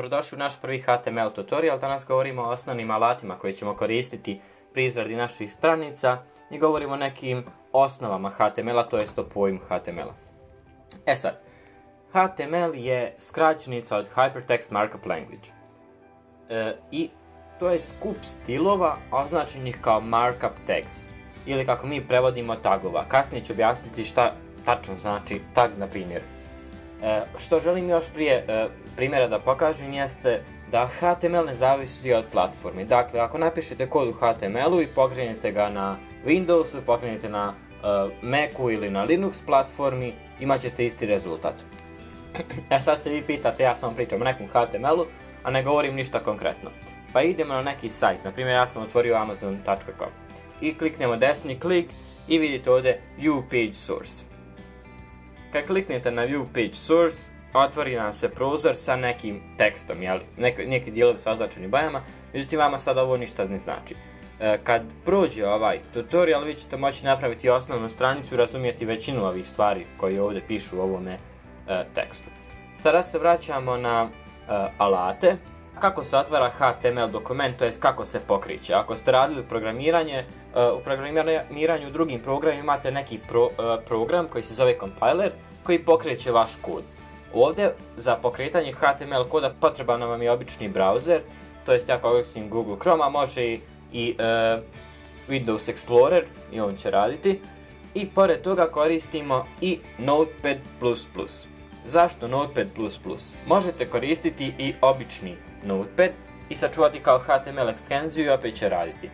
dobrodošli u naš prvi HTML tutorial. Danas govorimo o osnovnim alatima koje ćemo koristiti pri izradi naših stranica i govorimo o nekim osnovama HTML-a, to jest o pojmu HTML-a. E sad, HTML je skraćenica od Hypertext Markup Language. I to je skup stilova označenih kao markup tags, ili kako mi prevodimo tagova. Kasnije ću objasniti šta tačno znači tag, na primjer. Što želim još prije primjera da pokažem jeste da HTML ne zavisi od platformi. Dakle, ako napišete kod u HTML-u i pokrenete ga na Windowsu, pokrenete na Macu ili na Linux platformi, imat ćete isti rezultat. Sad se vi pitate, ja samo pričam o nekom HTML-u, a ne govorim ništa konkretno. Pa idemo na neki sajt, na primjer ja sam otvorio amazon.com i kliknemo desni klik i vidite ovdje View Page Source. Kad kliknete na View Page Source, otvori nam se prozor sa nekim tekstom, jeli? Neki dijelovi su označeni bojama, međutim vama sad ovo ništa ne znači. Kad prođe ovaj tutorial, vi ćete moći napraviti osnovnu stranicu i razumjeti većinu ovih stvari koje ovdje pišu u ovome tekstu. Sada se vraćamo na alate. Kako se otvara HTML dokument, to jest kako se pokreće. Ako ste radili programiranje, u programiranju u drugim programima imate neki program koji se zove compiler koji pokreće vaš kod. Ovdje za pokretanje HTML koda potreban nam je obični browser, to jest ja koristim Google Chrome, a može i Windows Explorer i on će raditi. I pored toga koristimo i Notepad++. Zašto Notepad++? Možete koristiti i obični Notepad i sačuvati kao HTML ekstenziju i opet će raditi.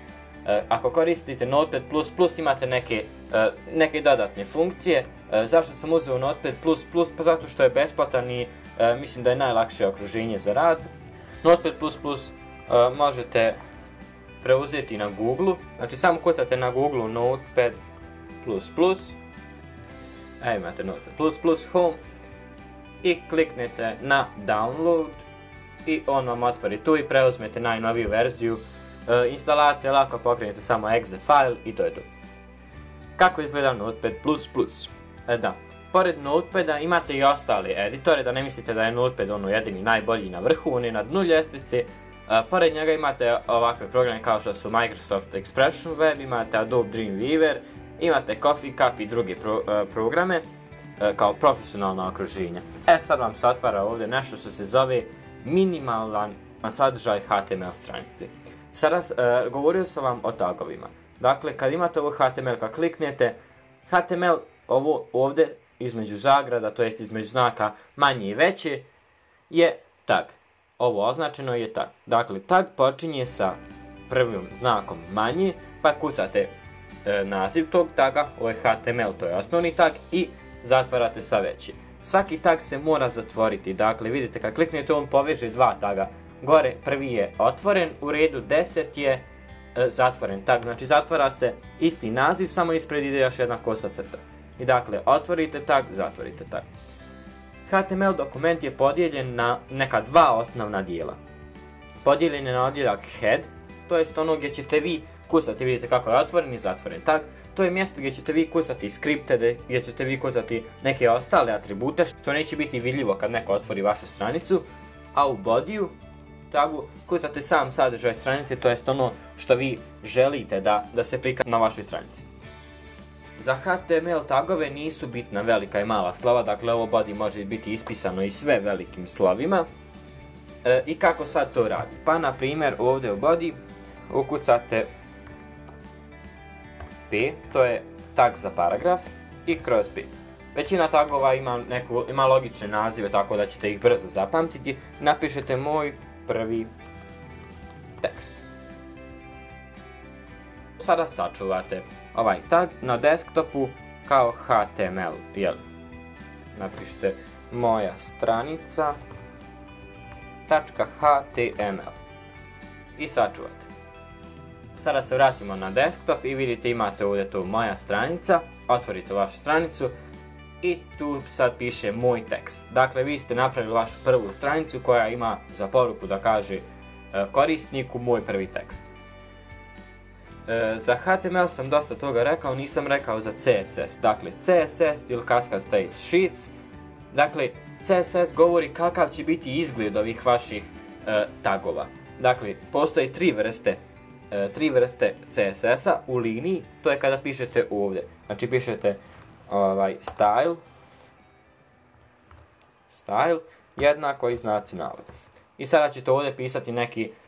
Ako koristite Notepad++, imate neke dodatne funkcije. Zašto sam uzeo Notepad++? Pa zato što je besplatan i mislim da je najlakše okruženje za rad. Notepad++ možete preuzeti na Google, znači samo kucate na Google Notepad++, imate Notepad++ Home i kliknete na Download i on vam otvori tu i preuzmete najnoviju verziju. Instalacija lako, pokrenete samo exe file i to je to. Kako izgleda Notepad++? Pored Notepada imate i ostale editore, da ne mislite da je Notepad ono jedini najbolji na vrhu, on je na dnu ljestvice. Pored njega imate ovakve programe kao što su Microsoft Expression Web, imate Adobe Dreamweaver, imate Coffee Cup i druge programe kao profesionalna okruženja. Sad vam se otvara ovdje nešto što se zove minimalan sadržaj HTML stranice. Sada govorio sam vam o tagovima. Dakle, kad imate ovo HTML, kad kliknete, HTML ovo ovdje između zagrada, to jest između znaka manje i veće, je tag. Ovo označeno je tag. Dakle, tag počinje sa prvim znakom manje, pa kucate naziv tog taga, ovo je HTML, to je osnovni tag, i zatvarate sa većim. Svaki tag se mora zatvoriti, dakle vidite kad kliknete on poveže dva taga. Gore prvi je otvoren, u redu 10 je zatvoren tag, znači zatvara se isti naziv, samo ispred ide još jedna kosa crta. I dakle, otvorite tag, zatvorite tag. HTML dokument je podijeljen na neka dva osnovna dijela. Podijeljen je na odjeljak head, to jest ono gdje ćete vi kucati, vidite kako je otvoren i zatvoren tag. To je mjesto gdje ćete vi kucati skripte, gdje ćete vi kucati neke ostale atribute, što neće biti vidljivo kad neko otvori vašu stranicu. A u bodiju tagu kucate sam sadržaj stranice, to jest ono što vi želite da se prikaže na vašoj stranici. Za HTML tagove nisu bitna velika i mala slova, dakle ovo body može biti ispisano i sve velikim slovima. I kako sad to radi? Pa na primjer ovdje u body ukucate P, to je tag za paragraf, i kroz P. Većina tagova ima logične nazive, tako da ćete ih brzo zapamtiti. Napišete moj prvi tekst. Sada sačuvate ovaj tag na desktopu kao HTML, napišete moja stranica .html i sačuvate. Sada se vratimo na desktop i vidite imate ovdje tu moja stranica, otvorite vašu stranicu i tu sad piše moj tekst. Dakle, vi ste napravili vašu prvu stranicu koja ima za poruku da kaže korisniku moj prvi tekst. Za HTML sam dosta toga rekao, nisam rekao za CSS. Dakle, CSS ili Cascade Style Sheets. Dakle, CSS govori kakav će biti izgled ovih vaših tagova. Dakle, postoji tri vrste CSS-a u liniji, to je kada pišete ovdje. Znači pišete style jednako i znaci navoda. I sada ćete ovdje pisati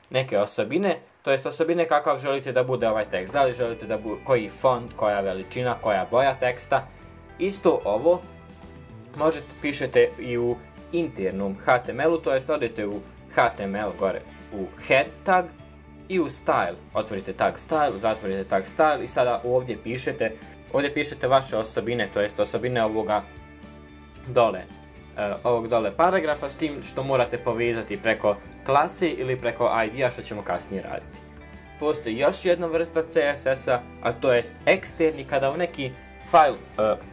neke osobine, to jest osobine kakav želite da bude ovaj tekst. Da li želite da bude koji font, koja veličina, koja boja teksta. Isto ovo možete pišete i u internom HTML-u, to jest odete u HTML gore u head tag i u style. Otvorite tag style, zatvorite tag style i sada ovdje pišete vaše osobine, to jest osobine ovog dole paragrafa, s tim što morate povezati preko klase ili preko ID-a, što ćemo kasnije raditi. Postoji još jedna vrsta CSS-a, a to jest eksterni, kada u neki fajl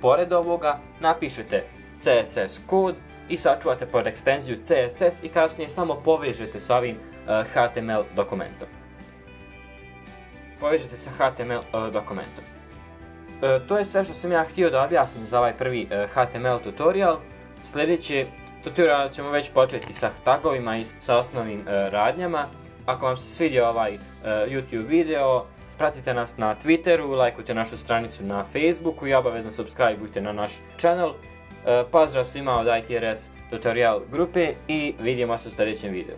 pored ovoga napišete CSS kod i sačuvate pod ekstenziju CSS i kasnije samo povežete sa ovim HTML dokumentom. To je sve što sam ja htio da objasnim za ovaj prvi HTML tutorial. Sljedeći tutorial ćemo već početi sa tagovima i sa osnovnim radnjama. Ako vam se svidio ovaj YouTube video, pratite nas na Twitteru, lajkujte našu stranicu na Facebooku i obavezno subscribeujte na naš channel. Pozdrav svima od ITRS tutorial grupe i vidimo se u sljedećem videu.